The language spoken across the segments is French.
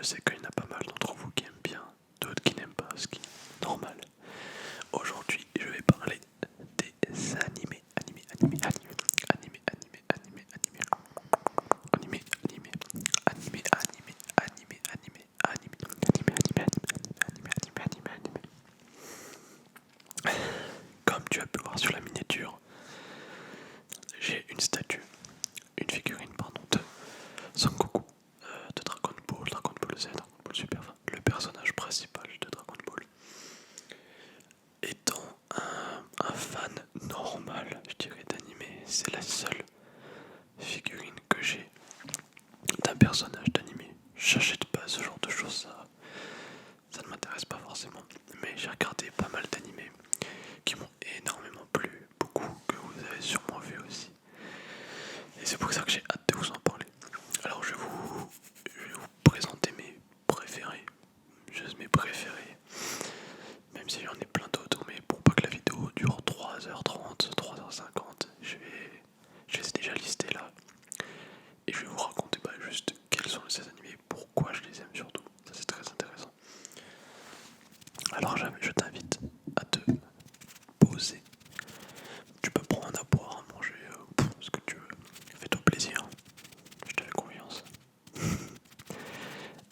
sais qu'il y en a pas mal d'entre vous qui aiment bien, d'autres qui n'aiment pas, ce qui est normal. Aujourd'hui, je vais parler des animés, animés, animés, animés, animés, animés, animés, animés, animés, animés, animés, animés, animés, animés, animés, animés. Comme tu as pu voir sur la miniature, j'ai une statue, une figurine pardon, de Son Goku, de Dragon Ball Z, Dragon Ball Super, enfin, le personnage principal de Dragon Ball. Étant un fan normal, je dirais, d'animé, c'est la seule figurine que j'ai d'un personnage d'animé. J'achète pas ce genre de choses, ça ne m'intéresse pas forcément. Mais j'ai regardé pas mal d'animés qui m'ont énormément plu, beaucoup que vous avez sûrement vu aussi. Et c'est pour ça que j'ai hâte de vous en parler. Alors je vais vous présenter mes préférés, juste mes préférés. Même si j'en ai plein d'autres, mais pour pas que la vidéo dure 3h30, 3h50, je vais déjà lister là. Et je vais vous raconter juste quels sont ces animés, pourquoi je les aime surtout. Ça c'est très intéressant. Alors je t'invite à te poser. Tu peux prendre à boire, à manger, ce que tu veux. Fais-toi plaisir. Je te fais confiance.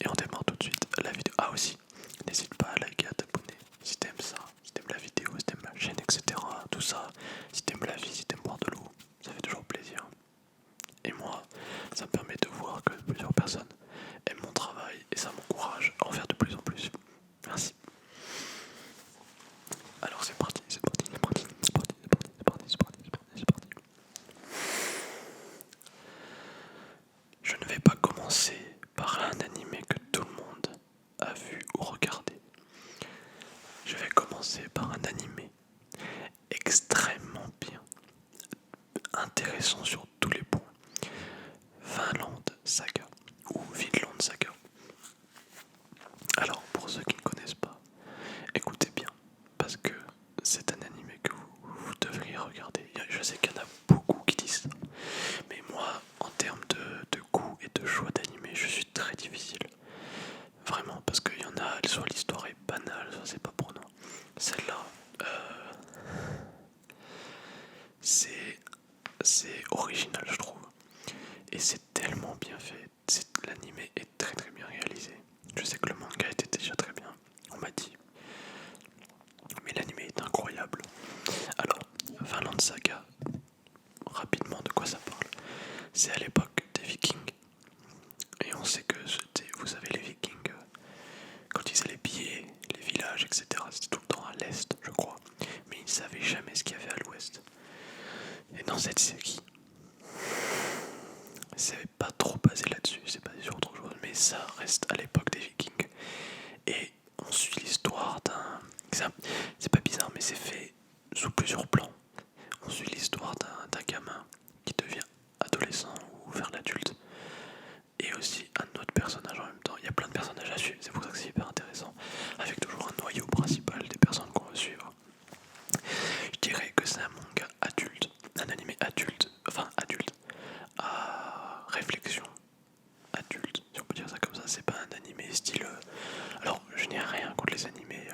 Et on démarre tout de suite la vidéo. Ah aussi, n'hésite pas à liker, à t'abonner si t'aimes ça, si t'aimes la vidéo, si t'aimes la chaîne, etc. Tout ça, si t'aimes la vie, si t'aimes boire de l'eau, ça fait toujours plaisir. Et moi, ça me permet de voir que plusieurs personnes aiment mon travail et ça m'encourage à en faire de plus en plus. Merci. Alors c'est parti, c'est parti, c'est parti, c'est parti, c'est parti, c'est parti, c'est parti, c'est parti, c'est parti. Je ne vais pas commencer par un animé que tout le monde a vu ou regardé. Je vais commencer par un animé extrêmement bien, intéressant sur tous les points. Vinland Saga ou Vinland Saga. Alors pour ceux qui ne connaissent pas, écoutez bien parce que c'est un animé que vous devriez regarder. Je sais qu'il y en a beaucoup qui disent ça, mais moi en termes de goût et de choix d'animé, je suis très difficile. Vraiment parce qu'il y en a, soit l'histoire est banale, soit c'est pas prenant. Celle-là, c'est original je trouve. Et c'est tellement bien fait. L'animé est très très bien réalisé. Je sais que le manga était déjà très bien, on m'a dit. Mais l'animé est incroyable. Alors, Vinland Saga, rapidement de quoi ça parle. C'est à l'époque des Vikings. Et on sait que vous savez les Vikings, quand ils allaient piller les villages, etc., c'était tout le temps à l'est, je crois. Mais ils ne savaient jamais ce qu'il y avait à l'ouest. Et dans cette série, c'est pas trop basé là-dessus, c'est basé sur autre chose, mais ça reste à l'époque des Vikings. Et on suit l'histoire d'un... C'est pas bizarre, mais c'est fait sous plusieurs plans. On suit l'histoire d'un gamin qui devient adolescent ou vers l'adulte. Et aussi un autre personnage en même temps. Il y a plein de personnages à suivre, c'est pour ça que c'est hyper intéressant. Avec toujours un noyau principal des personnes qu'on va suivre. Je dirais que c'est un manga adulte, un animé adulte, enfin adulte, à réflexion adulte, si on peut dire ça comme ça. C'est pas un animé style... Alors je n'ai rien contre les animés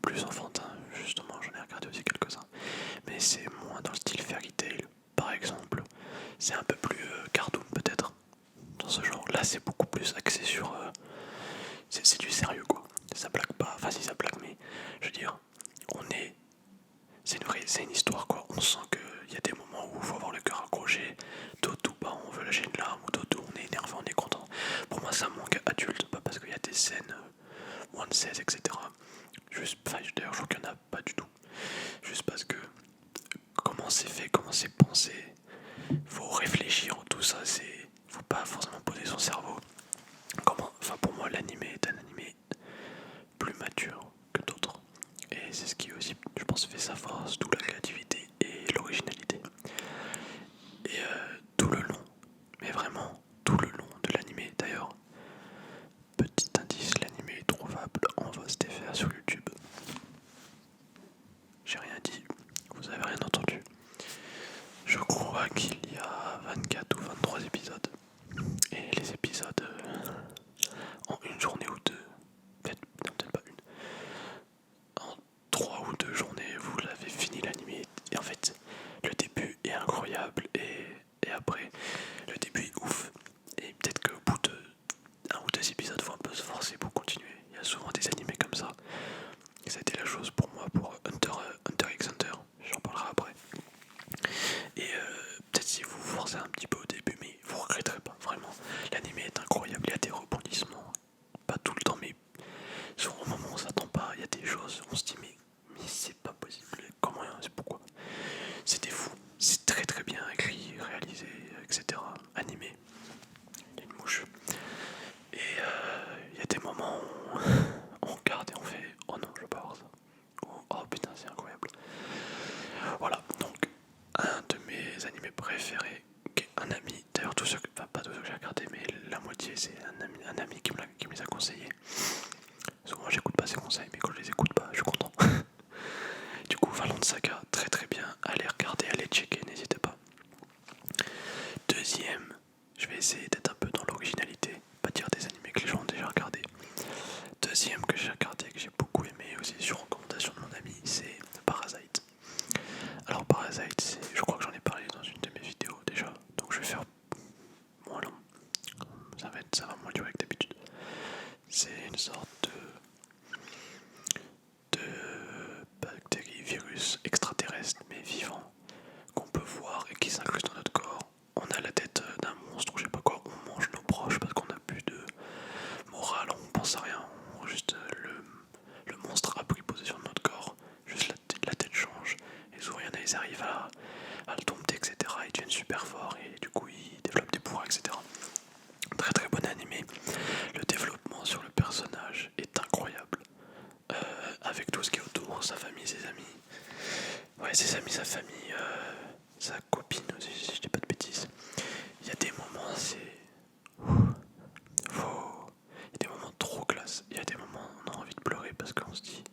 plus enfantins, justement j'en ai regardé aussi quelques-uns. Mais c'est moins dans le style Fairy Tail par exemple. C'est un peu plus cartoon peut-être dans ce genre. Là c'est beaucoup plus axé sur... c'est du sérieux quoi. Ça blague pas, enfin si ça blague mais je veux dire, c'est une histoire quoi. On sent qu'il y a des moments où il faut avoir le cœur accroché, d'autres où on veut lâcher une larme, ou d'autres où on est énervé, on est content. Pour moi c'est un manga adulte, pas parce qu'il y a des scènes moins de 16 etc. D'ailleurs je trouve qu'il n'y en a pas du tout. Juste parce que comment c'est fait, comment c'est pensé, faut réfléchir, tout ça, faut pas forcément poser son cerveau. Enfin pour moi l'anime est un anime plus mature que d'autres. Et c'est ce qui aussi, je pense, fait sa force, d'où la créativité et l'originalité. Et tout le long, mais vraiment tout le long de l'anime. D'ailleurs, petit indice, l'anime est trouvable en VOSTFR sur YouTube. J'ai rien dit, vous avez rien entendu. Je crois qu'il y a 24 ou 23 épisodes. Et les épisodes un ami qui me les a conseillés. Souvent j'écoute pas ses conseils, mais quand je les écoute pas, je suis content. Du coup, Vinland Saga, très très bien, allez regarder, allez checker, n'hésitez pas. Deuxième, je vais essayer d'être un peu dans l'originalité, pas dire des animés que les gens ont déjà regardé. Deuxième que j'ai regardé, que j'ai beaucoup aimé aussi sur recommandation de mon ami, c'est Parasite. Alors Parasite, je crois que j'en ai parlé dans une de mes vidéos déjà, donc je vais faire moins long. Ça va moins durer que d'habitude. C'est une sorte de bactérie, virus extraterrestre mais vivant qu'on peut voir et qui s'incruste dans notre corps. On a la tête d'un monstre ou je sais pas quoi, on mange nos proches parce qu'on a plus de morale, on pense à rien, juste le monstre a pris possession de notre corps, juste la tête change et souvent ils arrivent à le dompter, etc. Ils deviennent super forts et du coup ils développent des pouvoirs, etc. Très très bon animé. Le développement sur le personnage est incroyable. Avec tout ce qui est autour, sa famille, ses amis. Ouais, ses amis, sa famille, sa copine aussi, si je dis pas de bêtises. Il y a des moments, il y a des moments trop classe. Il y a des moments où on a envie de pleurer parce qu'on se dit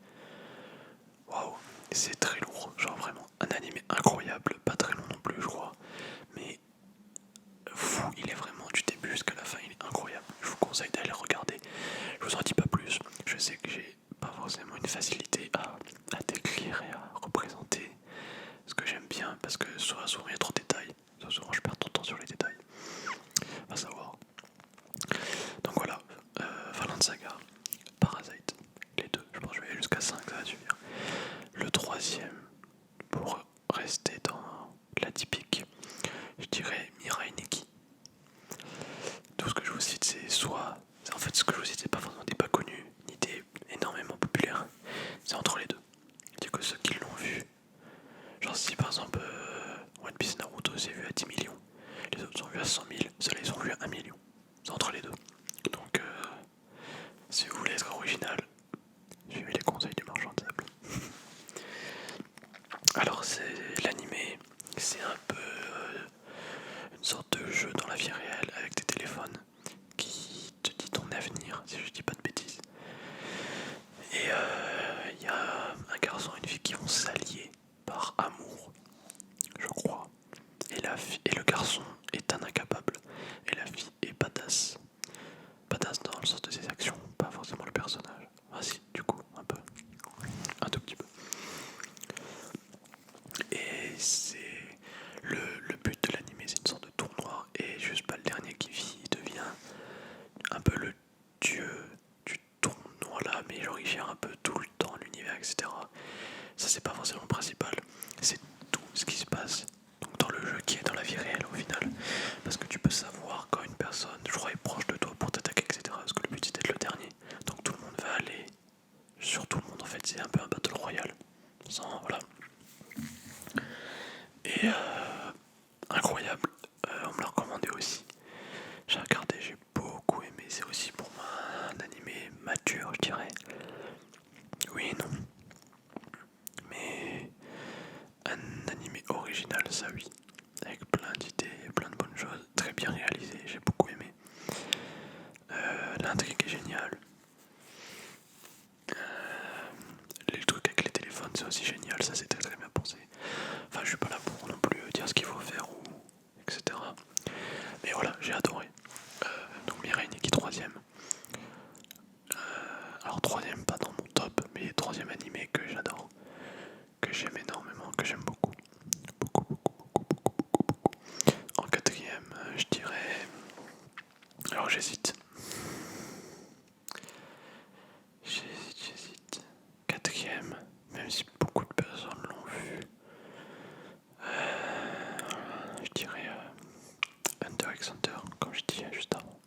waouh, c'est très lourd. Genre vraiment un animé incroyable, pas très long non plus, je crois. Mais fou, il est vraiment du début jusqu'à la fin, il est incroyable. Je vous conseille d'aller le regarder. Je vous en dis pas plus. Je sais que j'ai pas forcément une facilité à décrire et à représenter ce que j'aime bien parce que soit souvent il y a trop de détails, soit souvent je perds trop de temps sur les détails. Va savoir. Donc voilà, Vinland Saga, Parasite, les deux. Je pense que je vais aller jusqu'à 5, ça va suffire. Le troisième, pour rester dans la typique, je dirais Mirai Nikki. Tout ce que je vous cite, c'est soit. En fait, ce que je vous cite, c'est pas forcément des pas connus, ni des énormément populaires. C'est entre les deux. C'est que ceux qui l'ont vu. Genre, si par exemple One Piece Naruto s'est vu à 10 millions, les autres sont vus à 100 000, ceux-là ils sont vus à 1 million. C'est entre les deux. Donc, si vous voulez être original, suivez les conseils du marchand de sable. Alors, c'est l'animé, c'est un peu une sorte de jeu dans la vie réelle avec des téléphones qui te dit ton avenir, si je dis pas de bêtises. Et il y a un garçon et une fille qui vont s'allier par amour, je crois. Et le garçon est un incapable. Et la fille est badass. Badass dans le sens de ses actions, pas forcément le personnage. Ah si, du coup, un peu. Un tout petit peu. Et c'est le but de l'animé, c'est une sorte de tournoi. Et juste pas le dernier qui vit, il devient un peu le dieu du tournoi là, mais genre il gère un peu tout le temps l'univers, etc. Ça c'est pas forcément le principal, c'est tout ce qui se passe donc dans le jeu qui est dans la vie réelle au final. Parce que tu peux savoir quand une personne, je crois, est proche de toi pour t'attaquer, etc. Parce que le but c'est d'être le dernier. Donc tout le monde va aller sur tout le monde en fait, c'est un peu un battle royal. Sans, voilà. Et incroyable, on me l'a recommandé aussi. J'ai regardé, j'ai beaucoup aimé, c'est aussi pour moi un animé mature, je dirais. Oui et non. Mais un animé original, ça oui. Avec plein d'idées, plein de bonnes choses, très bien réalisé, j'ai beaucoup aimé. L'intrigue est géniale. Les trucs avec les téléphones, c'est aussi génial, ça c'est très très bien pensé. Enfin, je suis pas là pour non plus dire ce qu'il faut faire ou etc. Mais voilà, j'ai adoré. Donc Mirai Nikki troisième. Alors troisième, pas dans mon top, mais troisième animé que j'adore, que j'aime énormément, que j'aime beaucoup. Beaucoup, beaucoup, beaucoup, beaucoup, beaucoup, beaucoup. En quatrième, je dirais... Alors j'hésite. J'hésite. Quatrième, même si beaucoup de personnes l'ont vu, je dirais Hunter x Hunter, comme je disais juste avant.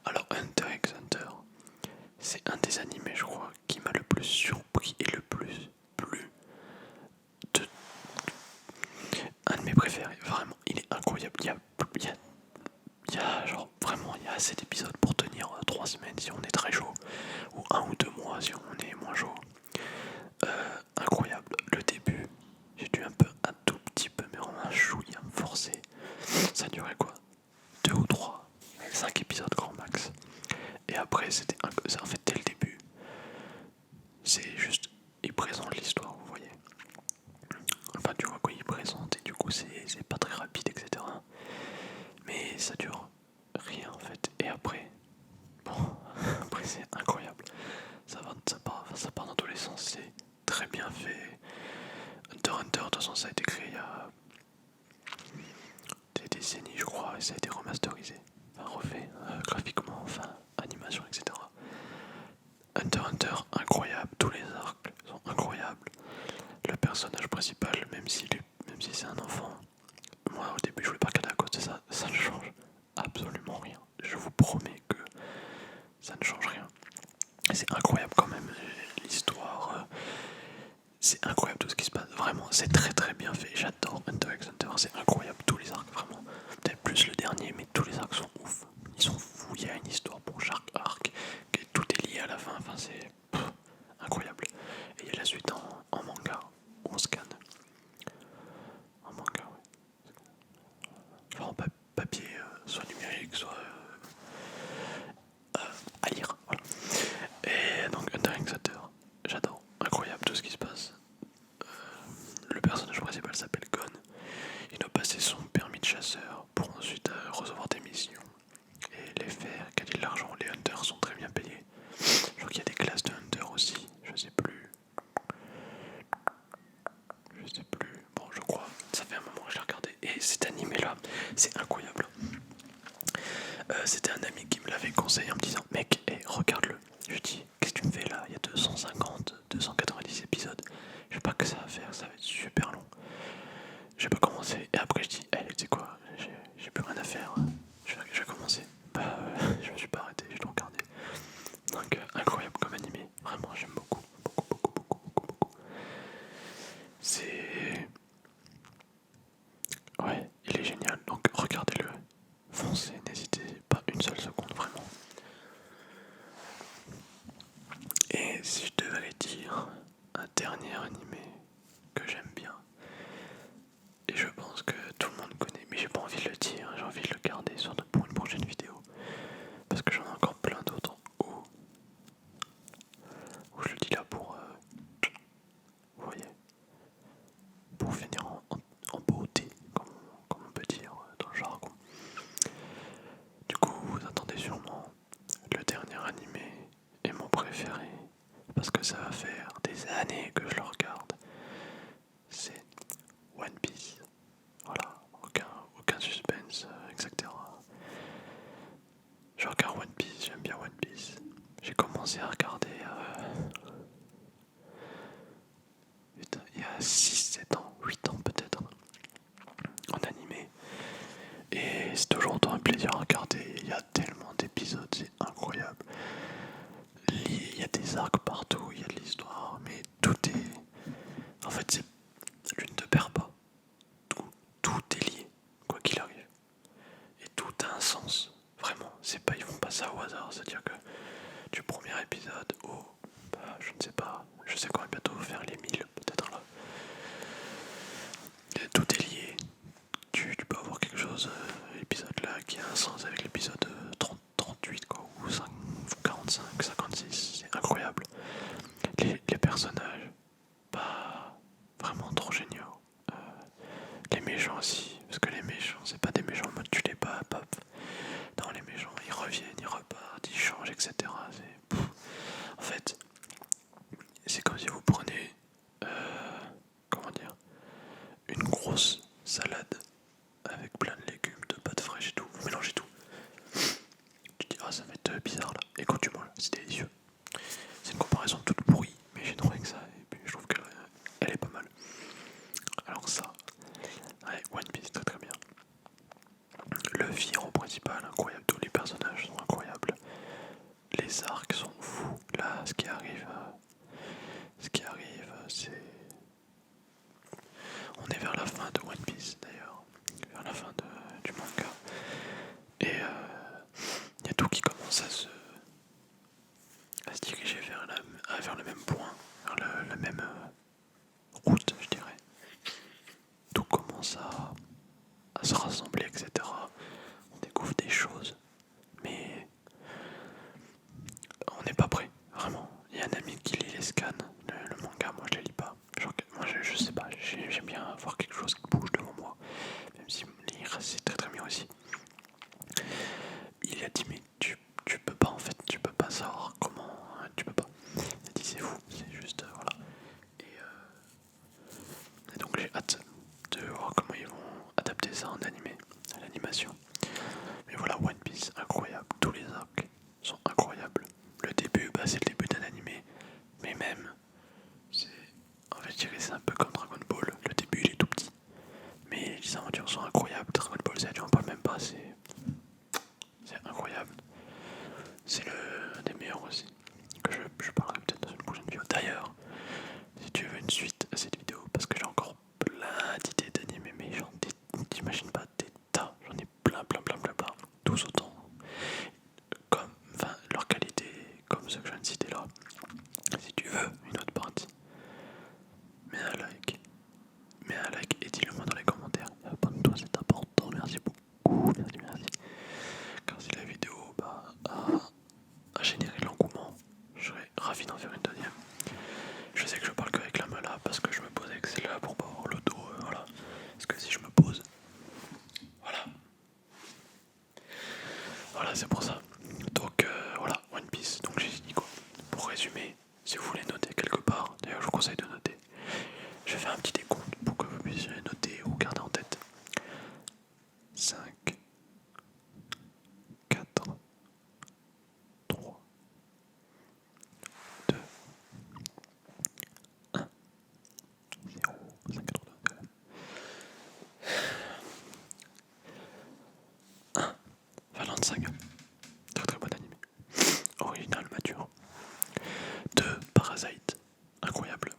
Alors Hunter x Hunter, c'est un des animés, je crois, qui m'a le plus surpris et le plus plu. De... Un de mes préférés, vraiment, il est incroyable. Il y a genre vraiment, il y a assez d'épisodes pour tenir 3 semaines si on est très chaud, ou 1 ou 2 mois si on est moins chaud. Incroyable. Le début, j'ai dû un tout petit peu, mais vraiment un chouïa me forcer. Ça durait quoi 2 ou 3, 5 épisodes grand max. après, en fait, dès le début, c'est juste, il présente l'histoire, vous voyez. Enfin, tu vois quoi, il présente, et du coup, c'est pas très rapide, etc. Mais ça dure rien, en fait. Et après, bon, après, c'est incroyable. Ça part dans tous les sens, c'est très bien fait. Hunter x Hunter, de toute façon, ça a été créé il y a des décennies, je crois, et ça a été remasterisé, enfin refait, graphiquement, enfin, animation, etc. Hunter x Hunter, incroyable, tous les arcs sont incroyables. Le personnage principal, même si c'est un enfant, moi au début je voulais pas regarder à cause de ça, ça ne change absolument rien. Je vous promets que ça ne change rien. C'est incroyable quand même, l'histoire, c'est incroyable tout ce qui se passe, vraiment, c'est très très bien fait. J'adore Hunter x Hunter, c'est incroyable, tous les arcs, vraiment. Peut-être plus le dernier, mais tous les arcs sont ouf. Ils sont fous, il y a une histoire pour chaque arc, que tout est lié à la fin, enfin c'est incroyable. Et il y a la suite en manga, où on scanne. En manga, ouais. Enfin en papier, soit numérique, soit à lire, voilà. Et donc Hunter x Hunter, j'adore, incroyable tout ce qui se passe. Le personnage principal s'appelle Gon. Il doit passer son permis de chasseur pour ensuite recevoir des missions et les faire, gagner de l'argent. Les hunters sont très bien payés. Je crois qu'il y a des classes de hunters aussi, je sais plus. Bon, je crois. Ça fait un moment que je l'ai regardé. Et cet animé là, c'est incroyable. C'était un ami qui me l'avait conseillé en me disant mec, regarde-le. Je lui dis qu'est-ce que tu me fais là? Il y a 250, 290 épisodes. Je sais pas que ça va faire, ça va être super long. J'ai pas commencé. Et après je dis tu sais quoi, j'ai plus rien à faire. Je vais commencer. Je me suis pas arrêté, je l'ai regardé. Donc incroyable comme animé. Vraiment j'aime beaucoup. Beaucoup. C'est... Ouais, il est génial. Donc regardez-le. Foncez, n'hésitez pas une seule seconde, vraiment. Et si je devais dire un dernier animé que j'aime bien, et je pense que tout le monde connaît, mais j'ai pas envie de le dire, j'ai envie de le garder surtout pour une prochaine vidéo, parce que j'en ai encore plein d'autres où je le dis là pour, vous voyez, pour finir en beauté, comme on peut dire dans le jargon. Du coup, vous attendez sûrement le dernier animé et mon préféré, parce que ça va faire des années que je le regarde. C'est One Piece. Voilà, aucun suspense, etc. Je regarde One Piece, j'aime bien One Piece. J'ai commencé à regarder il y a 6, 7 ans, 8 ans peut-être, en animé. Et c'est toujours autant un plaisir à regarder. Il y a tellement d'épisodes, c'est incroyable. Il y a des arcs partout, il y a de l'histoire, mais tout est... En fait, tu ne te perds pas. Tout est lié, quoi qu'il arrive. Et tout a un sens. Vraiment, c'est pas, ils font pas ça au hasard. C'est-à-dire que du premier épisode au... je ne sais pas, je sais qu'on va bientôt faire les 1000, peut-être là. Et tout est lié. Tu peux avoir quelque chose, l'épisode là, qui a un sens avec l'épisode 38, quoi, ou 45, 56. C'est incroyable. Les personnages, pas vraiment trop géniaux. Euh, les méchants aussi, parce que les méchants, c'est pas des méchants en mode tu les bats, pop. Non, les méchants, ils reviennent, ils repartent, ils changent, etc. En fait, c'est comme si vous prenez, comment dire, une grosse salade avec plein de légumes, de pâtes fraîches et tout. Vous mélangez tout. Tu te dis, ah, ça va être bizarre là. Et quand tu manges, c'est délicieux. C'est une comparaison toute pourrie, mais j'ai trouvé que ça. Et puis je trouve qu'elle est pas mal. Alors ça, ouais, One Piece, très très bien. Le héros principal, incroyable. Tous les personnages sont incroyables. Les arcs sont fous. Là, ce qui arrive, c'est... On est vers la fin de One Piece d'ailleurs. Vers la fin du manga. Et il y a tout qui commence à se diriger vers le même point, vers la même route, je dirais. Tout commence à se rassembler, etc. On découvre des choses, mais voir quelque chose qui bouge devant moi. Même si lire c'est très très bien aussi. Il a dit mais tu peux pas en fait, tu peux pas savoir comment, tu peux pas. Il a dit c'est fou, c'est juste voilà. Et donc j'ai hâte de voir comment ils vont adapter ça en animé, à l'animation. Mais voilà, One Piece, incroyable, tous les arcs sont incroyables. Le début, bah, c'est le début d'un animé, mais même, c'est, en fait je dirais c'est un peu comme Dragon Ball, le début il est tout petit, mais les aventures sont incroyables. Dragon Ball Z, j'en parle même pas, c'est incroyable. C'est un des meilleurs aussi, que je parlerai peut-être dans une prochaine vidéo. D'ailleurs, si tu veux une suite à cette vidéo, parce que j'ai encore plein d'idées d'animés, mais t'imagines pas des tas, j'en ai plein, tous autant, comme, enfin, leur qualité, comme ceux que je viens de citer là. Si tu veux une autre partie, mets un like, et dis-le moi dans les commentaires. Abonne-toi, c'est important, merci beaucoup, merci. Car si la vidéo a généré de l'engouement, je serais ravi d'en faire une deuxième. Je sais que je parle qu'avec la main là parce que je me pose avec celle-là pour pas avoir le dos, voilà. Parce que si je me pose, voilà, c'est pour ça. Donc voilà, One Piece. Donc j'ai dit quoi? Pour résumer, si vous voulez noter quelque part, d'ailleurs je vous conseille de noter. Je vais faire un petit décompte pour que vous puissiez noter ou garder en tête. 5, 4, 3, 2, 1, 0, 5, 4, 2, 1. Vinland Saga, très très bon animé. Original, mature. 2. Parasite, incroyable.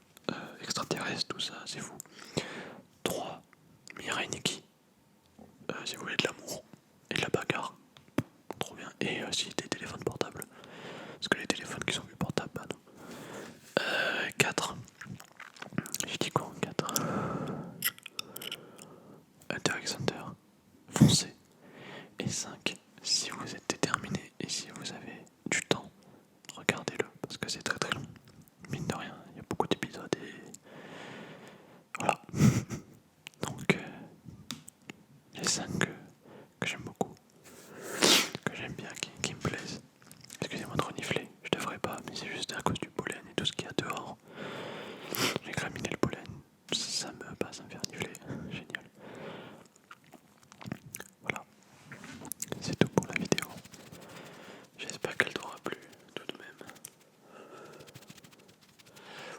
Extraterrestre, tout ça, c'est fou. 3. Mirai Nikki, si vous voulez de l'amour et de la bagarre, trop bien. Et aussi des téléphones portables. Parce que les téléphones qui sont plus portables, bah non. 4. J'ai dit quoi en 4? Hunter x Hunter, foncez. Et 5. Si vous êtes déterminé et si vous avez du temps, regardez-le parce que c'est très très long. Mine de rien, il y a beaucoup d'épisodes et voilà. Donc les 5 que j'aime beaucoup, que j'aime bien, qui me plaisent. Excusez-moi de renifler, je devrais pas, mais c'est juste à cause du pollen et tout ce qu'il y a dehors. J'ai graminé le pollen, ça me fait renifler, génial. Voilà, c'est tout pour la vidéo. J'espère qu'elle t'aura plu tout de même.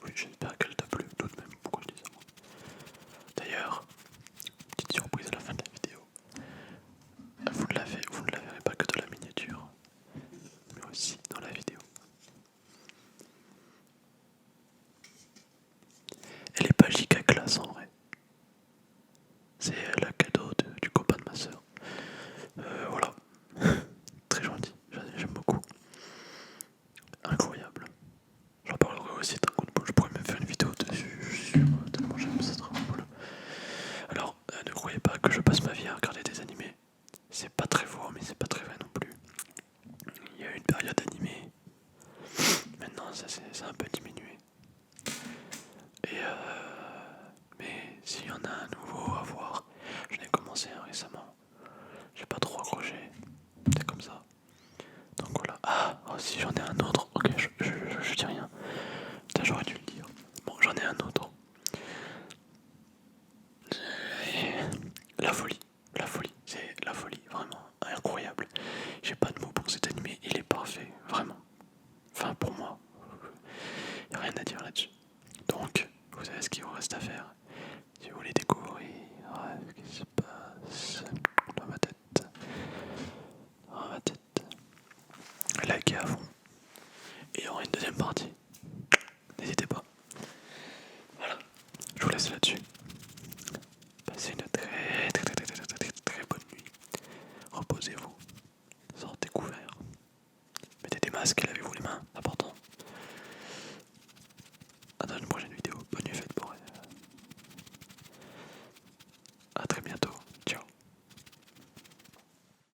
Oui, j'espère qu'elle t'a plu tout de même. Pourquoi je dis ça? D'ailleurs, petite surprise à la fin de la vidéo. Vous ne la verrez pas que dans la miniature, mais aussi dans la vidéo. Elle est pas giga classe en vrai. C'est la cadeau du copain de ma soeur. Voilà. Très gentil, j'aime beaucoup. Incroyable. J'en parlerai aussi d'un coup de boule. Je pourrais même faire une vidéo dessus. Je suis sûr, tellement j'aime ça Dragon Ball. Alors, ne croyez pas que je passe ma vie à regarder des animés. C'est pas très faux, mais c'est pas très vrai non plus. Il y a eu une période animée. Maintenant, ça c'est un peu diminué. Et mais s'il y en a un nouveau à voir, je l'ai commencé récemment. J'ai pas trop accroché. C'est comme ça. Donc voilà. Ah, oh, si j'en ai un autre. Ok, je dis rien. Putain, j'aurais dû le dire. Bon, j'en ai un autre. La folie, c'est la folie, vraiment incroyable. J'ai pas de mots pour cet animé, il est parfait, vraiment. Enfin, pour moi, y a rien à dire là-dessus. Donc, vous savez ce qu'il vous reste à faire. Si vous voulez découvrir ce qui se passe dans ma tête, likez à fond. Et il y aura une deuxième partie. N'hésitez pas. Voilà, je vous laisse là-dessus.